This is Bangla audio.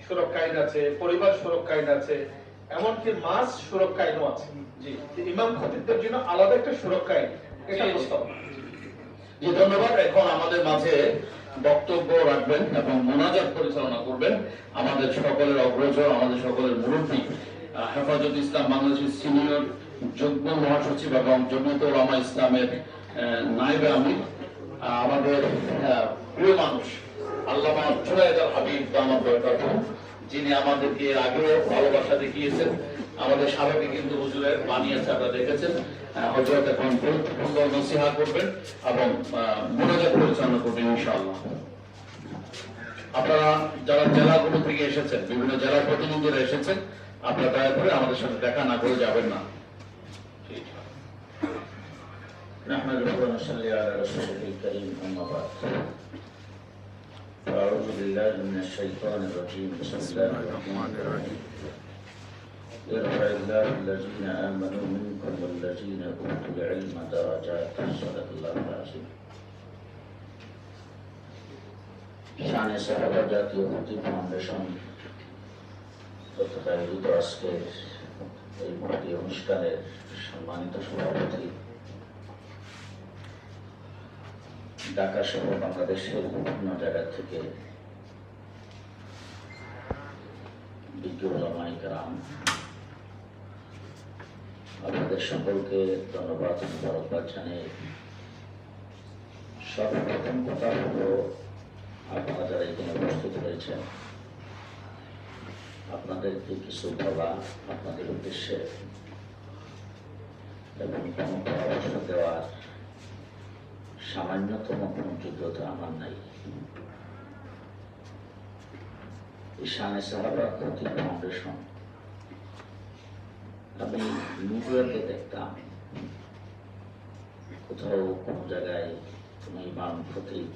সুরক্ষা আইন আছে, পরিবার সুরক্ষা আইন আছে, এমনকি মাস সুরক্ষা আইনও আছে। জি, ইমাম খতিবদের জন্য আলাদা একটা সুরক্ষা আইন, এটা প্রস্তাব। জি, ধন্যবাদ। এখন আমাদের মাঝে বক্তব্য রাখবেন এবং মোনাজাত পরিচালনা করবেন আমাদের সকলের অগ্রজ, আমাদের সকলের মুরব্বী, হেফাজত ইসলাম বাংলাদেশের সিনিয়র যুগ্ম মহাসচিব এবং জমিয়ত উলামা ইসলামের নায়েবে আমির, আমাদের প্রিয় মানুষ আল্লামা জুনায়েদ আল হাবিব দামাত বরকাতুহু, যিনি আমাদেরকে এর আগেও ভালোবাসা দেখিয়েছেন। আমাদের সাবেকে কিন্তু হুজুরের বাণী আছে, আপনারা দেখেছেন। হযরত এখন গুরুত্বপূর্ণ নসিহত করবেন এবং মোনাজাত পরিচালনা করবেন ইনশাআল্লাহ। আপনারা যারা জেলাগুলো থেকে এসেছেন, বিভিন্ন জেলার প্রতিনিধিরা এসেছেন, আপনারা দয়া করে আমাদের সাথে দেখা না করে যাবেন না। نحمده ونصلي على رسوله الكريم أما بعد أعوذ بالله من الشيطان الرجيم بسم الله الرحمن الرحيم يرفع الله الذين آمنوا منكم والذين أوتوا العلم درجات صدق الله العظيم শানে সাহাবা জাতীয় খতিব ফাউন্ডেশন তথা আয়োজিত আজকের এই মহতী অনুষ্ঠানের সম্মানিত সভাপতি, ঢাকা সহ বাংলাদেশের বিভিন্ন জায়গা থেকে বিজ্ঞ ওলামায়ে কেরাম, আপনাদের সকলকে ধন্যবাদ মোবারকবাদ জানিয়ে সর্বপ্রথম কথা হলো, আপনারা যারা এখানে উপস্থিত হয়েছেন আপনাদেরকে কিছু বলা আপনাদের উদ্দেশ্যে এবং কোনো পরামর্শ দেওয়ার সামান্যতম কোনো যোগ্যতা আমার নাই। শানে সাহাবা খতিব ফাউন্ডেশন আমি মিডিয়াতে দেখতাম কোথাও কোনো জায়গায় কোনো ইমাম খতিব